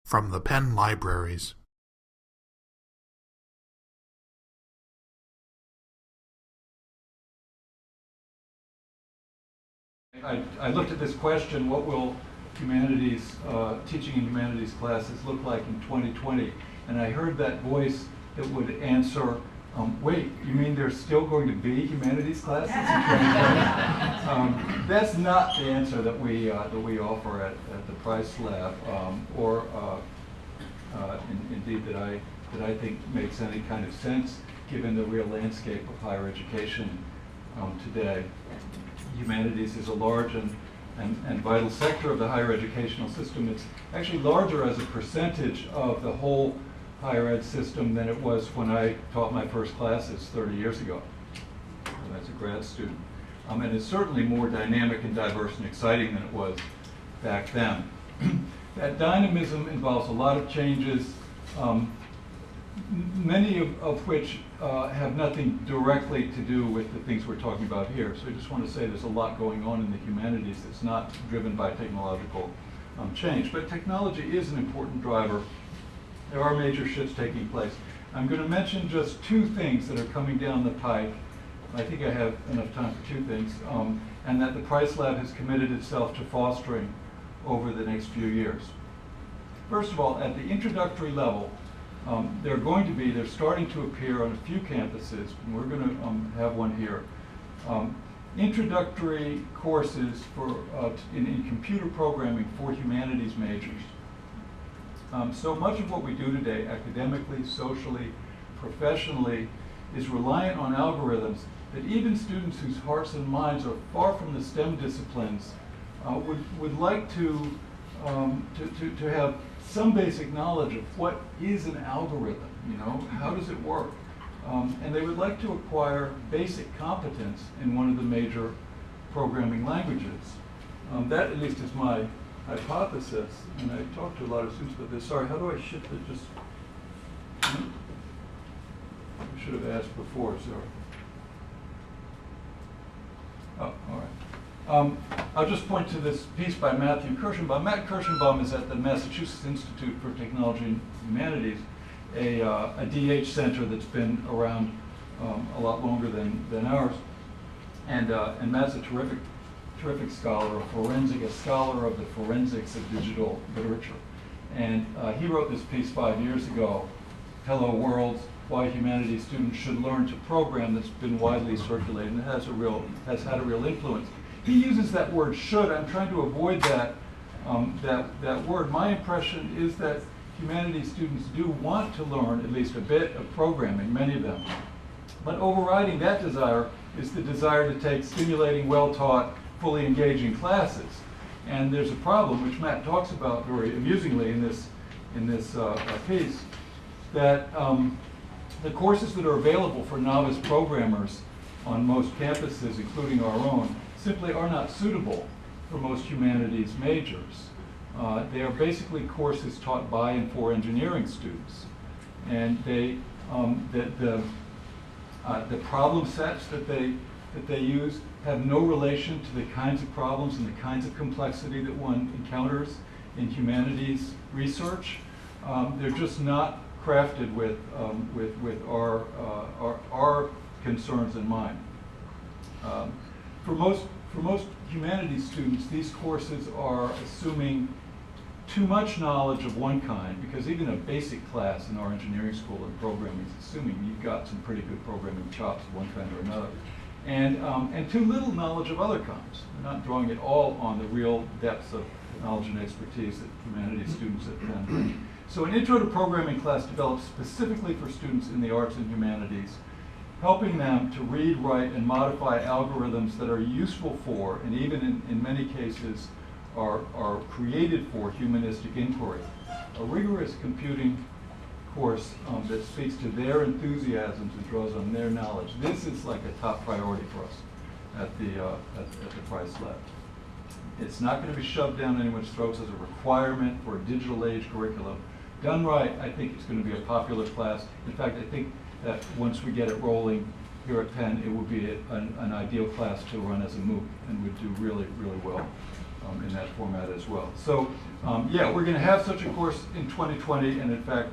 from the Penn Libraries. I looked at this question, what will humanities, teaching in humanities classes look like in 2020? And I heard that voice that would answer, wait, you mean there's still going to be humanities classes in 2020? That's not the answer that we offer at the Price Lab, or indeed that I think makes any kind of sense given the real landscape of higher education today. Humanities is a large and vital sector of the higher educational system. It's actually larger as a percentage of the whole higher ed system than it was when I taught my first classes 30 years ago as a grad student. And it's certainly more dynamic and diverse and exciting than it was back then. That dynamism involves a lot of changes, many of which have nothing directly to do with the things we're talking about here. So I just want to say there's a lot going on in the humanities that's not driven by technological change. But technology is an important driver. There are major shifts taking place. I'm going to mention just two things that are coming down the pike. I think I have enough time for two things, and that the Price Lab has committed itself to fostering over the next few years. First of all, at the introductory level, they're starting to appear on a few campuses, and we're going to have one here, introductory courses in computer programming for humanities majors. So much of what we do today, academically, socially, professionally, is reliant on algorithms that even students whose hearts and minds are far from the STEM disciplines would like to have some basic knowledge of what is an algorithm, how does it work? And they would like to acquire basic competence in one of the major programming languages. That at least is my hypothesis, and I talked to a lot of students about this. Sorry, how do I shift it? Just, I should have asked before, sorry. Oh, all right. I'll just point to this piece by Matthew Kirschenbaum. Matt Kirschenbaum is at the Massachusetts Institute for Technology and Humanities, a DH center that's been around a lot longer than ours. And Matt's a terrific scholar, a scholar of the forensics of digital literature. And he wrote this piece 5 years ago, Hello World, Why Humanities Students Should Learn to Program, that's been widely circulated and has had a real influence. He uses that word should. I'm trying to avoid that word. My impression is that humanities students do want to learn at least a bit of programming, many of them. But overriding that desire is the desire to take stimulating, well-taught, fully engaging classes. And there's a problem, which Matt talks about very amusingly in this piece, that the courses that are available for novice programmers on most campuses, including our own, simply are not suitable for most humanities majors. They are basically courses taught by and for engineering students. And the problem sets that they use have no relation to the kinds of problems and the kinds of complexity that one encounters in humanities research. They're just not crafted with our concerns in mind. For most humanities students, these courses are assuming too much knowledge of one kind, because even a basic class in our engineering school in programming is assuming you've got some pretty good programming chops of one kind or another, and too little knowledge of other kinds. They're not drawing it all on the real depths of knowledge and expertise that humanities students at Penn bring. So an intro to programming class developed specifically for students in the arts and humanities, helping them to read, write, and modify algorithms that are useful for, and even in many cases are created for, humanistic inquiry. A rigorous computing course that speaks to their enthusiasms and draws on their knowledge. This is like a top priority for us at the Price Lab. It's not going to be shoved down anyone's throats as a requirement for a digital age curriculum. Done right, I think it's going to be a popular class. In fact, I think that once we get it rolling here at Penn, it will be an ideal class to run as a MOOC and would do really, really well in that format as well. So yeah, we're going to have such a course in 2020, and in fact,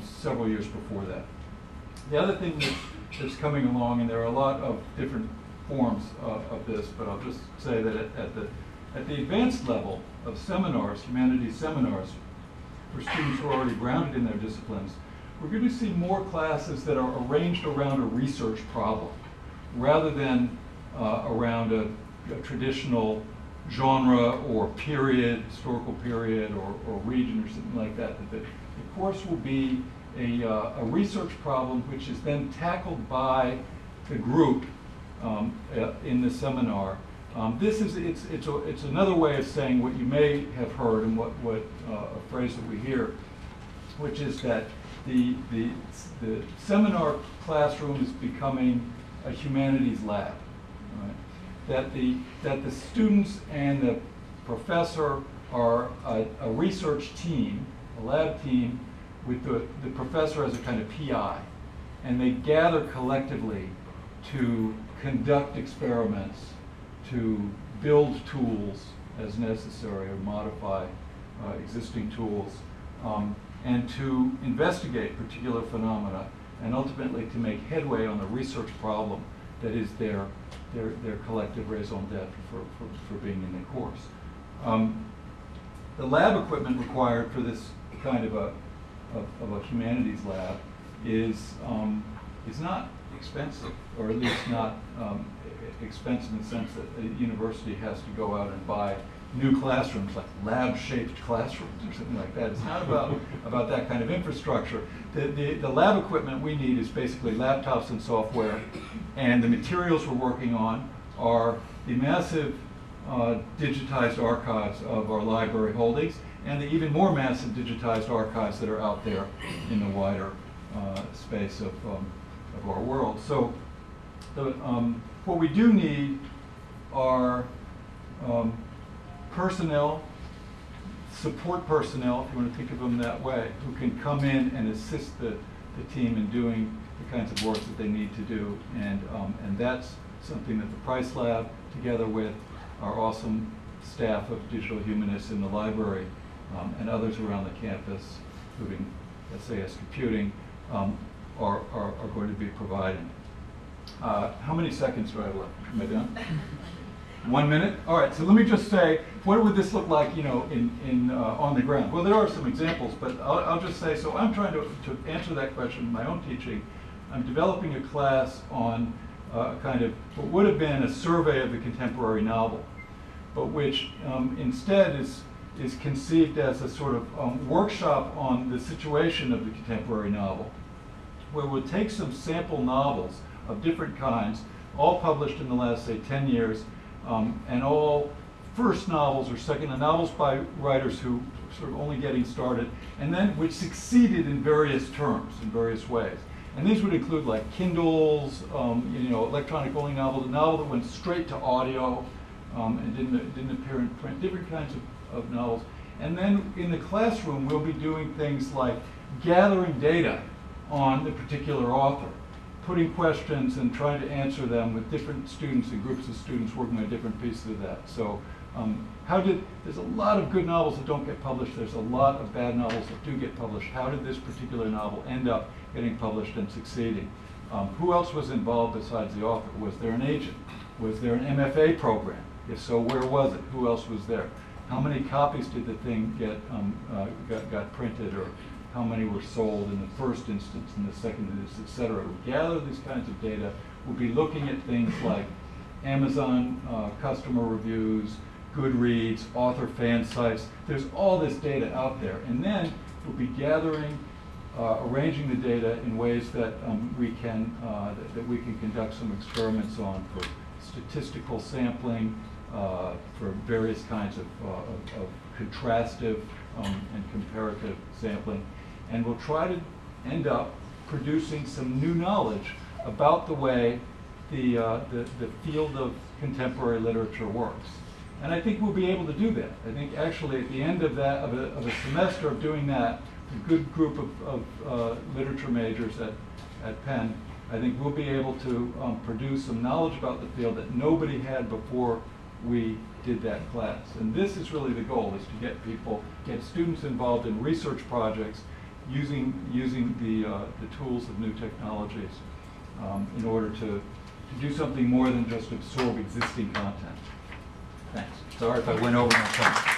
several years before that. The other thing that's coming along, and there are a lot of different forms of this, but I'll just say that at the advanced level of seminars, humanities seminars, for students who are already grounded in their disciplines, we're going to see more classes that are arranged around a research problem, rather than around a traditional genre or period, historical period, or region or something like that. The course will be a research problem which is then tackled by the group in the seminar. It's another way of saying what you may have heard, and what a phrase that we hear, which is that the seminar classroom is becoming a humanities lab. Right? That the students and the professor are a research team, a lab team, with the professor as a kind of PI, and they gather collectively to conduct experiments, to build tools as necessary or modify existing tools, and to investigate particular phenomena, and ultimately to make headway on the research problem that is their collective raison d'etre for being in the course. The lab equipment required for this kind of a humanities lab is not expensive, or at least not expensive in the sense that a university has to go out and buy new classrooms, like lab-shaped classrooms or something like that. It's not about that kind of infrastructure. The lab equipment we need is basically laptops and software, and the materials we're working on are the massive digitized archives of our library holdings, and the even more massive digitized archives that are out there in the wider space of our world. So what we do need are personnel, support personnel, if you want to think of them that way, who can come in and assist the team in doing the kinds of work that they need to do. And that's something that the Price Lab, together with our awesome staff of digital humanists in the library, and others around the campus, including SAS Computing, are going to be providing. How many seconds do I have left? Am I done? 1 minute? All right, so let me just say, what would this look like, on the ground? Well, there are some examples, but I'll just say, so I'm trying to answer that question in my own teaching. I'm developing a class on kind of what would have been a survey of the contemporary novel, but which instead is conceived as a sort of workshop on the situation of the contemporary novel, where we'll take some sample novels of different kinds, all published in the last, say, 10 years, and all first novels or second novels by writers who sort of only getting started, and then which succeeded in various terms, in various ways. And these would include like Kindles, electronic only novels, a novel that went straight to audio and didn't appear in print, different kinds of novels. And then in the classroom, we'll be doing things like gathering data on the particular author, putting questions and trying to answer them with different students and groups of students working on different pieces of that. So there's a lot of good novels that don't get published. There's a lot of bad novels that do get published. How did this particular novel end up getting published and succeeding? Who else was involved besides the author? Was there an agent? Was there an MFA program? If so, where was it? Who else was there? How many copies did the thing got printed, or how many were sold in the first instance, in the second instance, et cetera? We gather these kinds of data. We'll be looking at things like Amazon customer reviews, Goodreads, author fan sites. There's all this data out there. And then we'll be gathering, arranging the data in ways that we can conduct some experiments on for statistical sampling, for various kinds of contrastive and comparative sampling. And we'll try to end up producing some new knowledge about the way the field of contemporary literature works. And I think we'll be able to do that. I think actually at the end of a semester of doing that, a good group of literature majors at Penn, I think we'll be able to produce some knowledge about the field that nobody had before we did that class. And this is really the goal, is to get students involved in research projects using the tools of new technologies in order to do something more than just absorb existing content. Thanks. Sorry if I went over my time.